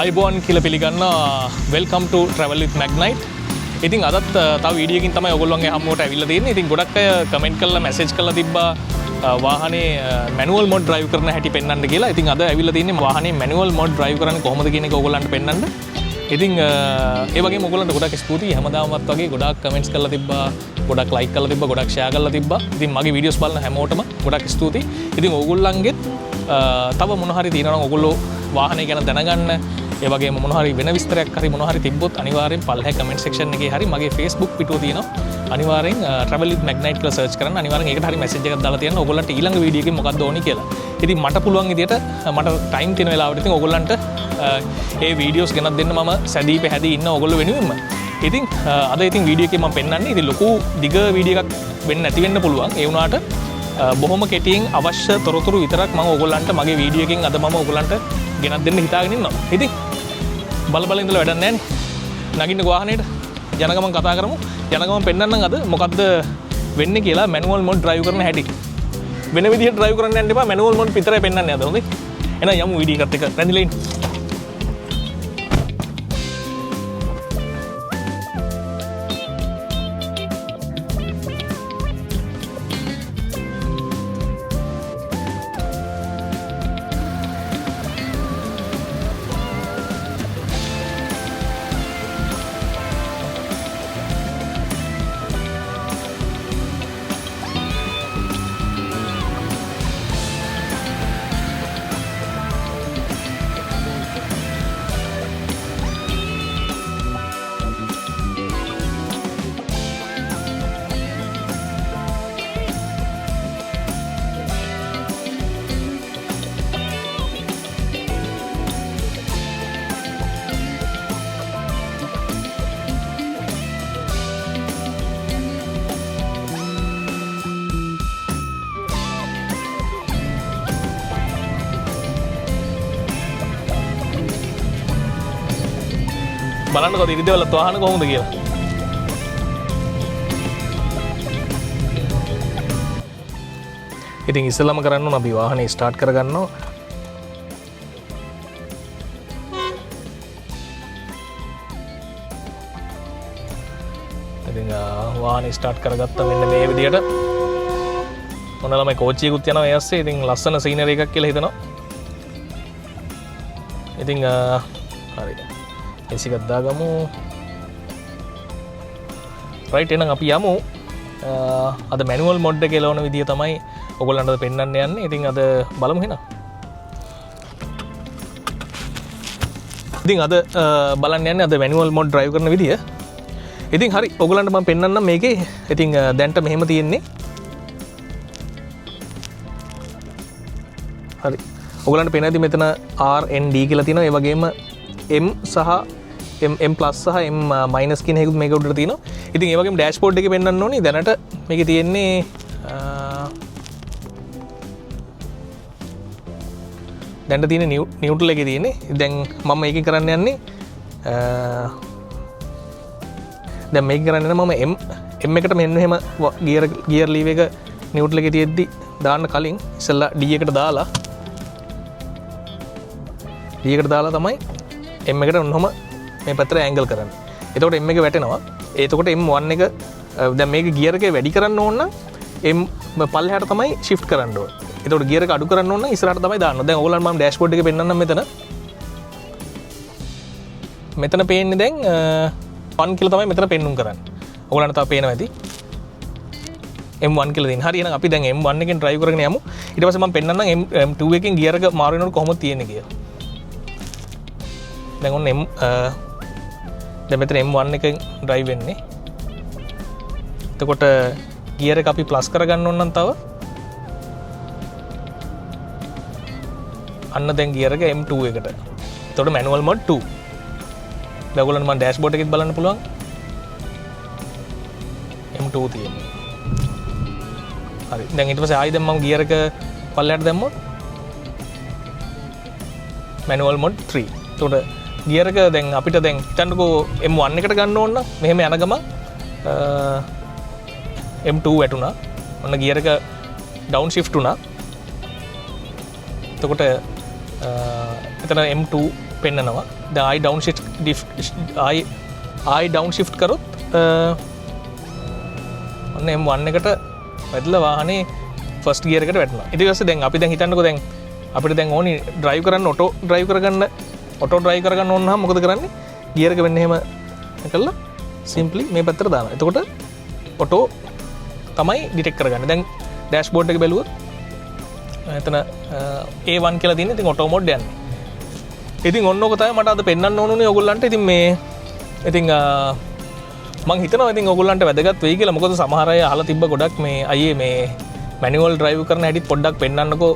ආයිබෝන් කියලා පිළිගන්නවා වෙල්කම් ටු ට්‍රැවල් විත් මැග්නයිට්. ඉතින් අදත් තව වීඩියෝ එකකින් තමයි ඔයගොල්ලෝගේ හම්බුවට ඇවිල්ලා තියෙන්නේ. ඉතින් ගොඩක් අය කමෙන්ට් කරලා මැසේජ් කරලා තිබ්බා වාහනේ මැනුවල් මොඩ් ඩ්‍රයිව් කරන හැටි පෙන්වන්න කියලා. ඉතින් අද ඇවිල්ලා තියෙන්නේ වාහනේ මැනුවල් මොඩ් ඩ්‍රයිව් කරන්නේ කොහොමද කියන එක ඔයගොල්ලන්ට පෙන්වන්න. ඉතින් ඒ වගේම ඔයගොල්ලන්ට ගොඩක් ස්තුතියි. හැමදාමත් වගේ ගොඩක් කමෙන්ට්ස් කරලා තිබ්බා, ගොඩක් ලයික් කරලා තිබ්බා, ගොඩක් ෂෙයා කරලා තිබ්බා. ඉතින් මගේ වීඩියෝස් බලන හැමෝටම ගොඩක් ස්තුතියි. ඉතින් ඔයගොල්ලන්ගෙත් තව මොන හරි තියෙනවා නම් ඔයගොල්ලෝ වාහනේ ගැන දැනගන්න, ඒ වගේම මොන හරි වෙන විස්තරයක් හරි මොන හරි තිබ්බොත් අනිවාර්යෙන් පල්ලෙහා කමෙන්ට් සෙක්ෂන් එකේ හරි මගේ Facebook පිටුව තියෙනවා. අනිවාර්යෙන් travel with magnite කියලා සර්ච් කරන්න. අනිවාර්යෙන් ඒකට හරි මැසේජ් එකක් දාලා තියන්න ඔයගොල්ලන්ට ඊළඟ වීඩියෝ එකේ මොකක්ද ඕනි කියලා. ඉතින් මට පුළුවන් විදියට මට ටයිම් තියෙන වෙලාවට ඉතින් ඔයගොල්ලන්ට ඒ වීඩියෝස් ගෙනත් දෙන්න මම සැදී පැහැදී ඉන්න ඔයගොල්ලෝ වෙනුවෙන්ම. ඉතින් අද ඉතින් වීඩියෝ එකේ මම පෙන්නන්නේ ඉතින් ලොකු දිග වීඩියෝ එකක් වෙන්න නැති වෙන්න පුළුවන්. ඒ වුණාට බොහොම කෙටියෙන් අවශ්‍ය තොරතුරු විතරක් මම ඔයගොල්ලන්ට මගේ වීඩියෝ එකෙන් අද මම ඔයගොල්ලන්ට ගෙනත් දෙන්න හිතාගෙන ඉන්නවා. ඉතින් බල ඉඳලා වැඩක් නැහැ නේ. නගින්න වාහනේට යන ගමන් කතා කරමු. යන ගමන් පෙන්නන්නම් අද මොකද්ද වෙන්නේ කියලා මැනුවල් මොඩ් ඩ්‍රයිව් කරන හැටි. වෙන විදිහට ඩ්‍රයිව් කරන්න යන්න එපා. මැනුවල් මොඩ් විතරයි පෙන්නන්නේ අද. හොඳයි. එහෙනම් යමු වීඩියෝ එකත් එක්ක රැඳිලා ඉන්න. බලන්නකො ඉරිදවලත් වාහන කොහොමද කියලා. ඉතින් ඉස්සෙල්ලාම කරන්න ඕන අපි වාහනේ ස්ටාර්ට් කරගන්නවා. ඉතින් වාහනේ ස්ටාර්ට් කරගත්තා මෙන්න මේ විදියට. මොන ළමයි කෝච්චියකුත් යනවා ඒ ඇස්සේ. ඉතින් ලස්සන සීනරි එකක් කියලා හිතනවා. ඉතින් හරියට AC එකක් දාගමු. රයිට් එහෙනම් අපි යමු. අද මැනුවල් මොඩ් එක එලවන විදිය තමයි ඔයගොල්ලන්ට පෙන්වන්න යන්නේ. ඉතින් අද බලමු එහෙනම්. ඉතින් අද බලන්න යන්නේ අද මැනුවල් මොඩ් ඩ්‍රයිව් කරන විදිය. ඉතින් හරි ඔයගොල්ලන්ට මම පෙන්වන්නම් මේකේ. ඉතින් දැන්ට මෙහෙම තියෙන්නේ. හරි. ඔයගොල්ලන්ට පේනවාද මෙතන RND කියලා තියෙනවා. ඒ වගේම M සහ M+ සහ M- කියන එකකුත් මේක උඩට තියෙනවා. ඉතින් ඒ වගේම ඩෑෂ්බෝඩ් එකේ පෙන්වන්න ඕනේ දැනට මේකේ තියෙන්නේ දැනට තියෙන නියුට්‍රල් එකේ තියෙන්නේ. දැන් මම මේකෙන් කරන්න යන්නේ දැන් මේක කරන්න යන මම M එකට මෙන්න මෙහෙම ගියර් ලීව් එක නියුට්‍රල් එකේ තියෙද්දි දාන්න කලින් ඉස්සෙල්ලා D එකට දාලා D එකට දාලා තමයි M එකට ඔන්නෝම මේ පැත්තට ඇන්ගල් කරන්න. එතකොට M එක වැටෙනවා. එතකොට M1 එක දැන් මේක ගියර් එක වැඩි කරන්න ඕන නම් M පල්ලෙහාට තමයි shift කරන්න ඕන. එතකොට ගියර් එක අඩු කරන්න ඕන නම් ඉස්සරහට තමයි දාන්න. දැන් ඕගොල්ලන්ට මම ඩෑෂ්බෝඩ් එකේ පෙන්නන්නම් මෙතන. මෙතන පේන්නේ දැන් 1 කියලා තමයි මෙතන පෙන්නුම් කරන්නේ. ඕගොල්ලන්ට තාම පේනවා ඇති. M1 කියලා දෙන්න. හරි එහෙනම් අපි දැන් M1 එකෙන් drive කරගෙන යමු. ඊට පස්සේ මම පෙන්නන්නම් M2 එකෙන් ගියර් එක මාරු වෙනකොට කොහොමද තියෙන්නේ කියලා. දැන් ඔන්න දැන් මෙතන M1 එකෙන් drive වෙන්නේ. එතකොට ගියර් එක අපි ප්ලස් කරගන්න ඕන නම් තව අන්න දැන් ගියර් එක M2 එකට. එතකොට manual mode 2. දැන් ඔයගොල්ලන්ට මම ඩෑෂ්බෝඩ් එකෙත් බලන්න පුළුවන්. M2 තියෙනවා. හරි. දැන් ඊට පස්සේ ආයි දැන් මම ගියර් එක පල්ලෙහාට දැම්මොත් manual mode 3. එතකොට ගියර් එක දැන් අපිට දැන් හිතන්නකෝ M1 එකට ගන්න ඕන නම් මෙහෙම යන ගමන් M2 වැටුණා. ඔන්න ගියර් එක ඩවුන් ෂිෆ්ට් වුණා. එතකොට එතන M2 පෙන්නනවා දැන් ආයි ඩවුන් ෂිෆ්ට් කරොත් ඔන්න M1 එකට වැදලා වාහනේ ෆස්ට් ගියර් එකට වැටෙනවා. ඊට පස්සේ දැන් අපි දැන් හිතන්නකෝ දැන් අපිට දැන් ඕනි ඩ්‍රයිව් කරන්න ඔටෝ ඩ්‍රයිව් කරගන්න ඕන නම් මොකද කරන්නේ? ගියර් එක වෙන්න එහෙම කළා සිම්පලි මේ පැත්තට දානවා. එතකොට ඔටෝ තමයි ඩිටෙක්ට් කරගන්නේ. දැන් ඩෑෂ්බෝඩ් එක බැලුවොත් එතන A1 කියලා තියෙන. ඉතින් ඔටෝ මෝඩ් යන්නේ. ඉතින් ඔන්න ඔක තමයි මට අද පෙන්වන්න ඕනුනේ ඔයගොල්ලන්ට. ඉතින් මේ ඉතින් මං හිතනවා ඉතින් ඔයගොල්ලන්ට වැදගත් වෙයි කියලා. මොකද සමහර අය අහලා තිබ්බ ගොඩක් මේ අයියේ මේ මැනුවල් ඩ්‍රයිව් කරන හැටි පොඩ්ඩක් පෙන්වන්නකෝ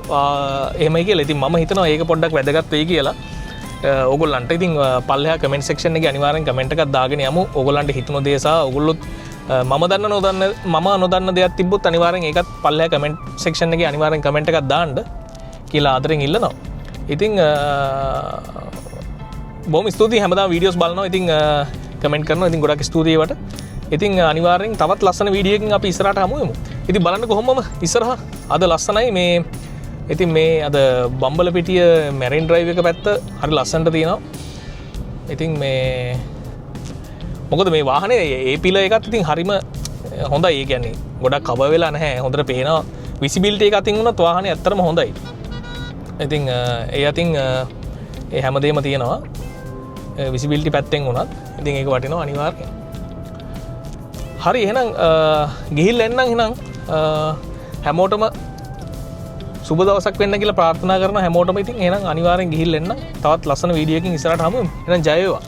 එහෙමයි කියලා. ඉතින් මම හිතනවා ඒක පොඩ්ඩක් වැදගත් වෙයි කියලා. ඔයගොල්ලන්ට ඉතින් පල්ලෙහා කමෙන්ට් සෙක්ෂන් එකේ අනිවාර්යෙන් කමෙන්ට් එකක් දාගෙන යමු. ඔයගොල්ලන්ට හිතුණු දේ සහ ඔයගොල්ලොත් මම නොදන්න දෙයක් තිබ්බොත් අනිවාර්යෙන් ඒකත් පල්ලෙහා කමෙන්ට් සෙක්ෂන් එකේ අනිවාර්යෙන් කමෙන්ට් එකක් දාන්න කියලා ආදරෙන් ඉල්ලනවා. ඉතින් බොහොම ස්තුතියි හැමදාම වීඩියෝස් බලනවා. ඉතින් කමෙන්ට් කරනවා. ඉතින් ගොඩක් ස්තුතියි ඒවට. ඉතින් අනිවාර්යෙන් තවත් ලස්සන වීඩියෝ එකකින් අපි ඉස්සරහට හමු වෙමු. ඉතින් බලන්න කොහොමම ඉස්සරහ අද ලස්සනයි මේ ඉතින් මේ අද බම්බලපිටිය මැරින් ඩ්‍රයිව් එක පැත්ත හරි ලස්සනට තියෙනවා. ඉතින් මේ මොකද මේ වාහනේ ඒ පිල එකත් ඉතින් හරිම හොඳයි. ඒ කියන්නේ ගොඩක් කවර් වෙලා නැහැ. හොඳට පේනවා. විසිබිලිටි එක අතින් වුණත් වාහනේ ඇත්තටම හොඳයි. ඉතින් ඒ අතින් ඒ හැමදේම තියෙනවා. විසිබිලිටි පැත්තෙන් වුණත් ඉතින් ඒක වටිනවා අනිවාර්යෙන්. හරි එහෙනම් ගිහිල්ලා එන්නම් එහෙනම් හැමෝටම සුබ දවසක් වෙන්න කියලා ප්‍රාර්ථනා කරන හැමෝටම ඉතින් එහෙනම් අනිවාර්යෙන් ගිහිල්ලා එන්න. තවත් ලස්සන වීඩියෝ එකකින් ඉස්සරහට හමු වෙමු. එහෙනම් ජය වේවා.